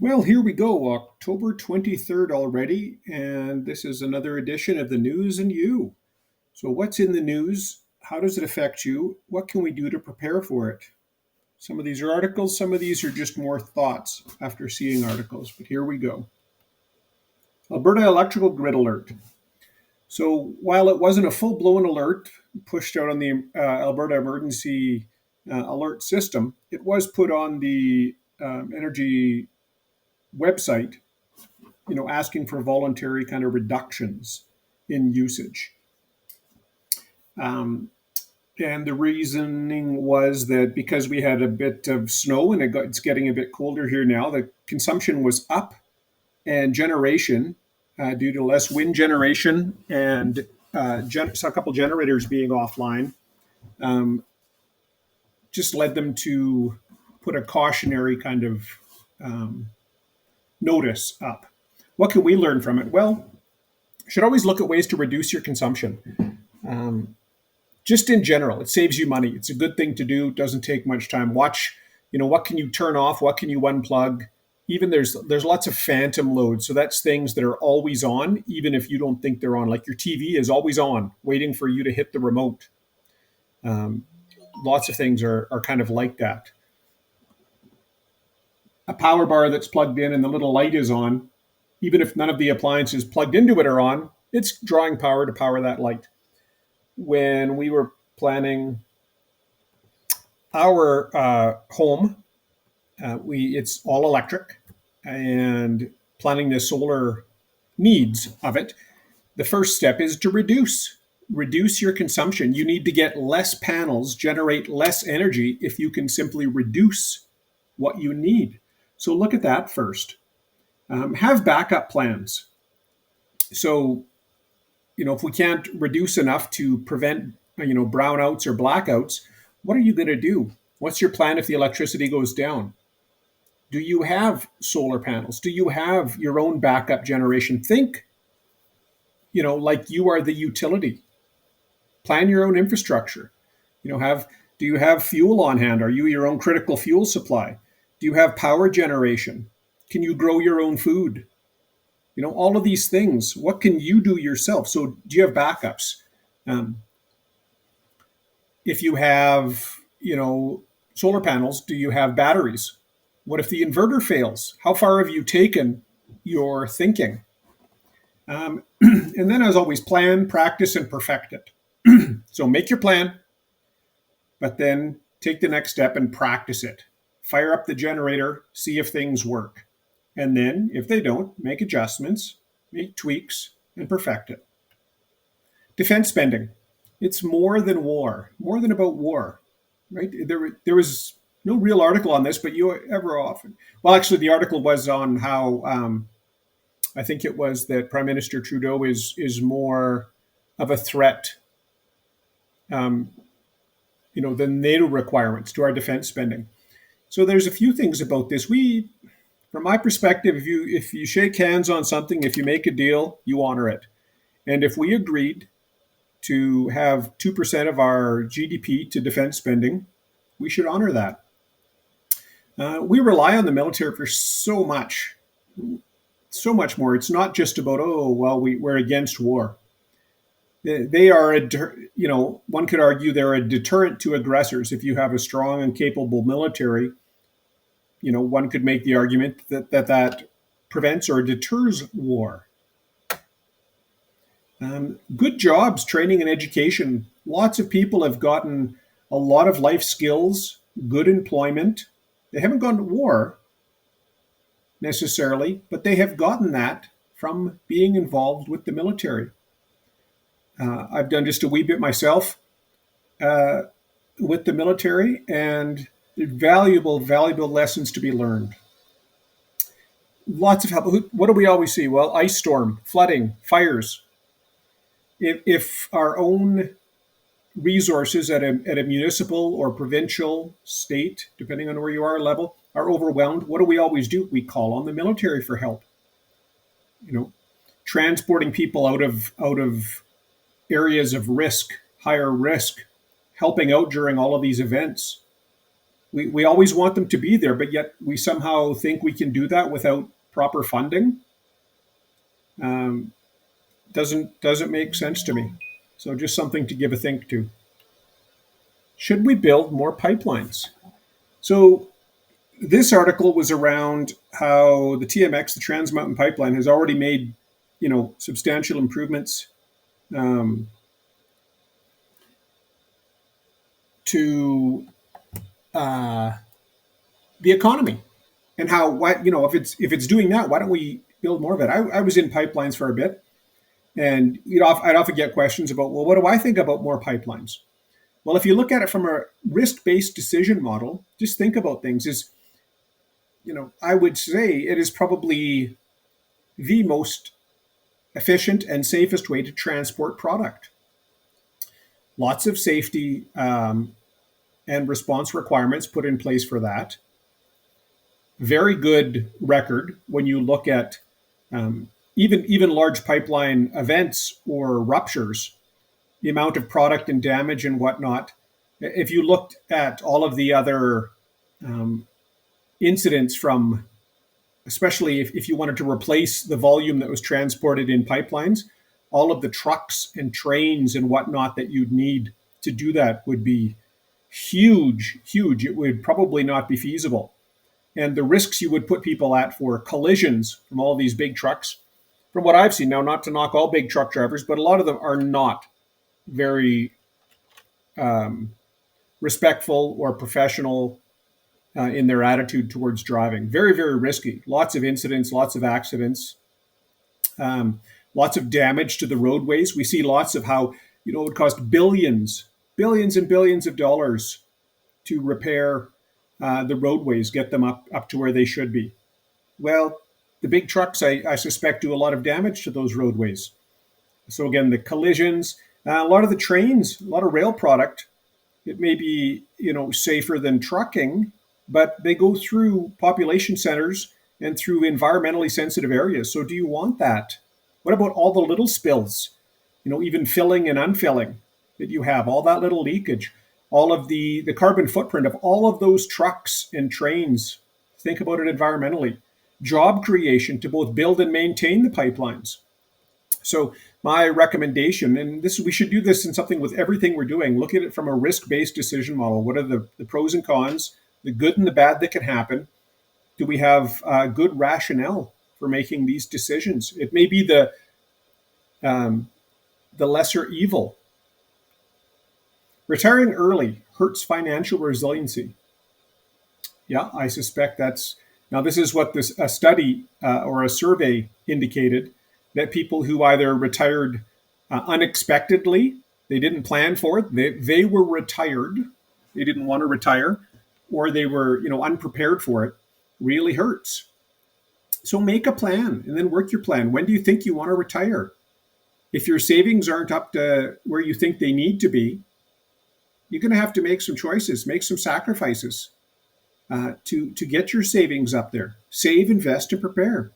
Well, here we go, October 23rd already, and this is another edition of the News and You. So, what's in the news? How does it affect you? What can we do to prepare for it? Some of these are articles, some of these are just more thoughts after seeing articles, but here we go. Alberta electrical grid alert. So, while it wasn't a full blown alert pushed out on the Alberta emergency alert system, it was put on the energy website, asking for voluntary kind of reductions in usage. Um, and the reasoning was that because we had a bit of snow and it's getting a bit colder here now, the consumption was up, and generation, due to less wind generation and so a couple generators being offline, um, just led them to put a cautionary kind of um, notice up. What can we learn from it? Well, you should always look at ways to reduce your consumption. Um, just in general, it saves you money. It's a good thing to do. It doesn't take much time. Watch, what can you turn off? What can you unplug? Even there's lots of phantom loads. So that's things that are always on, even if you don't think they're on. Like your TV is always on, waiting for you to hit the remote. Um, Lots of things are kind of like that. A power bar that's plugged in and the little light is on, even if none of the appliances plugged into it are on, it's drawing power to power that light. When we were planning our home, we it's all electric, and planning the solar needs of it. The first step is to reduce your consumption. You need to get less panels, generate less energy if you can simply reduce what you need. So look at that first. Have backup plans. So if we can't reduce enough to prevent brownouts or blackouts, what are you going to do? What's your plan if the electricity goes down? Do you have solar panels? Do you have your own backup generation? Think, like you are the utility. Plan your own infrastructure. Have Do you have fuel on hand? Are you your own critical fuel supply? Do you have power generation? Can you grow your own food? All of these things. What can you do yourself? So, do you have backups? Um, if you have, solar panels, do you have batteries? What if the inverter fails? How far have you taken your thinking? And then, as always, plan, practice, and perfect it. So, make your plan, but then take the next step and practice it. Fire up the generator, see if things work. And then, if they don't, make adjustments, make tweaks, and perfect it. Defense spending. It's more than war, more than about war, right? There was no real article on this, but you ever often. Well, actually, the article was on how I think it was that Prime Minister Trudeau is more of a threat, um, than NATO requirements to our defense spending. So there's a few things about this. From my perspective, if you shake hands on something, if you make a deal, you honor it. And if we agreed to have 2% of our GDP to defense spending, we should honor that. We rely on the military for so much more. It's not just about, oh, well, we're against war. They are, one could argue they're a deterrent to aggressors. If you have a strong and capable military, one could make the argument that prevents or deters war. Good jobs, training, and education. Lots of people have gotten a lot of life skills, good employment. They haven't gone to war necessarily, but they have gotten that from being involved with the military. I've done just a wee bit myself uh, with the military, and valuable, valuable lessons to be learned. Lots of help. What do we always see? Well, ice storm, flooding, fires. If our own resources at a municipal or provincial, state, depending on where you are, level, are overwhelmed, what do we always do? We call on the military for help. You know, Transporting people out of areas of risk, higher risk, helping out during all of these events. We always want them to be there, but yet we somehow think we can do that without proper funding. Um, doesn't make sense to me. So just something to give a think to. Should we build more pipelines? So this article was around how the TMX, the Trans Mountain Pipeline, has already made, substantial improvements um, to uh, the economy, and how if it's doing that, why don't we build more of it? I was in pipelines for a bit, and I'd often get questions about, well, what do I think about more pipelines? Well, if you look at it from a risk-based decision model, just think about things. I would say it is probably the most efficient and safest way to transport product. Lots of safety and response requirements put in place for that. Very good record when you look at even large pipeline events or ruptures, the amount of product and damage and whatnot. If you looked at all of the other um, incidents from, especially if you wanted to replace the volume that was transported in pipelines, all of the trucks and trains and whatnot that you'd need to do that would be huge, huge. It would probably not be feasible. And the risks you would put people at for collisions from all these big trucks, from what I've seen now, not to knock all big truck drivers, but a lot of them are not very um, respectful or professional in their attitude towards driving. Very, very risky. Lots of incidents, lots of accidents, lots of damage to the roadways. We see lots of how, it would cost billions and billions of dollars to repair the roadways, get them up to where they should be. Well, the big trucks, I suspect, do a lot of damage to those roadways. So again, the collisions, a lot of the trains, a lot of rail product, it may be, safer than trucking, but they go through population centers and through environmentally sensitive areas. So do you want that? What about all the little spills? Even filling and unfilling that you have, all that little leakage, all of the carbon footprint of all of those trucks and trains. Think about it environmentally. Job creation to both build and maintain the pipelines. So my recommendation, and this we should do this in something with everything we're doing, look at it from a risk-based decision model. What are the pros and cons, the good and the bad that can happen? Do we have good rationale for making these decisions? It may be the lesser evil. Retiring early hurts financial resiliency. Yeah, I suspect that's, now this is what a study or a survey indicated, that people who either retired unexpectedly, they didn't plan for it, they were retired, they didn't want to retire, or they were unprepared for it, really hurts. So make a plan and then work your plan. When do you think you want to retire? If your savings aren't up to where you think they need to be, you're going to have to make some choices, make some sacrifices to get your savings up there. Save, invest, and prepare.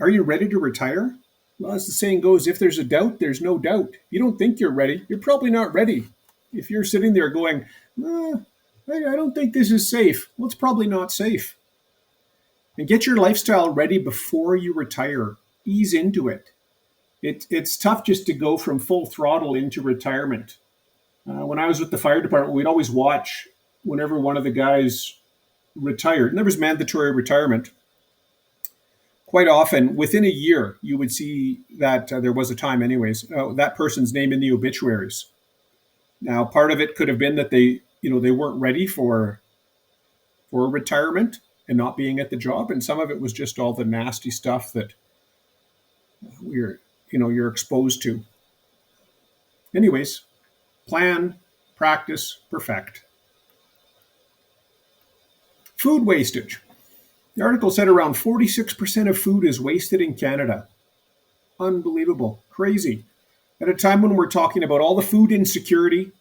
Are you ready to retire? Well, as the saying goes, if there's a doubt, there's no doubt. If you don't think you're ready, you're probably not ready. If you're sitting there going, I don't think this is safe, well, it's probably not safe. And get your lifestyle ready before you retire. Ease into it. It's tough just to go from full throttle into retirement. When I was with the fire department, we'd always watch whenever one of the guys retired, and there was mandatory retirement. Quite often, within a year, you would see that there was a time, anyways, that person's name in the obituaries. Now, part of it could have been that they weren't ready for retirement and not being at the job, and some of it was just all the nasty stuff that you're exposed to. Anyways, plan, practice, perfect. Food wastage. The article said around 46% of food is wasted in Canada. Unbelievable. Crazy. At a time when we're talking about all the food insecurity,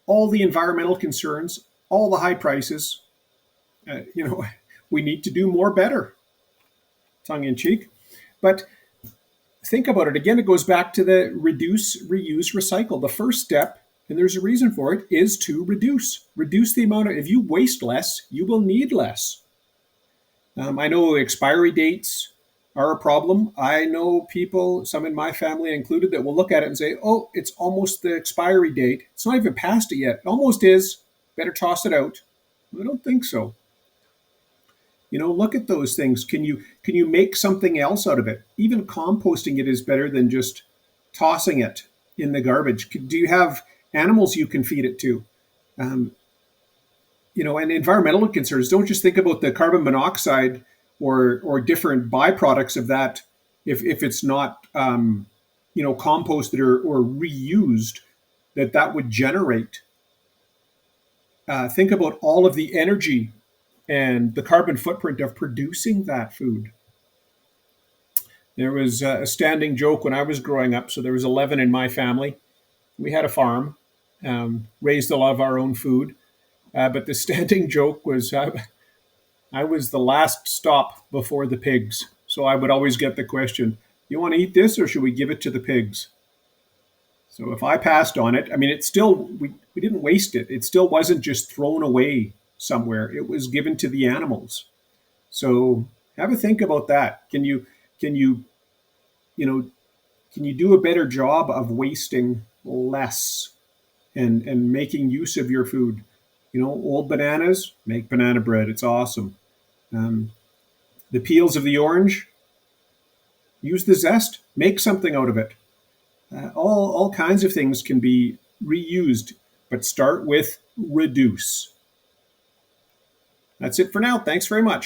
all the environmental concerns, all the high prices, we need to do more better. Tongue in cheek. But think about it. Again, it goes back to the reduce, reuse, recycle. The first step and there's a reason for it, is to reduce the amount of, if you waste less, you will need less. I know expiry dates are a problem. I know people, some in my family included, that will look at it and say, oh, it's almost the expiry date. It's not even past it yet. It almost is. Better toss it out. I don't think so. Look at those things. Can you make something else out of it? Even composting it is better than just tossing it in the garbage. Do you have animals you can feed it to? Um, and environmental concerns. Don't just think about the carbon monoxide or different byproducts of that. If it's not composted or reused, that would generate. Think about all of the energy and the carbon footprint of producing that food. There was a standing joke when I was growing up. So there was 11 in my family. We had a farm, raised a lot of our own food. But the standing joke was I was the last stop before the pigs. So I would always get the question, you want to eat this or should we give it to the pigs? So if I passed on it, I mean, it's still, we didn't waste it. It still wasn't just thrown away somewhere. It was given to the animals. So have a think about that. Can you, you know, can you do a better job of wasting less and making use of your food? Old bananas, make banana bread. It's awesome. Um, the peels of the orange, use the zest, make something out of it. All kinds of things can be reused, but start with reduce. That's it for now. Thanks very much.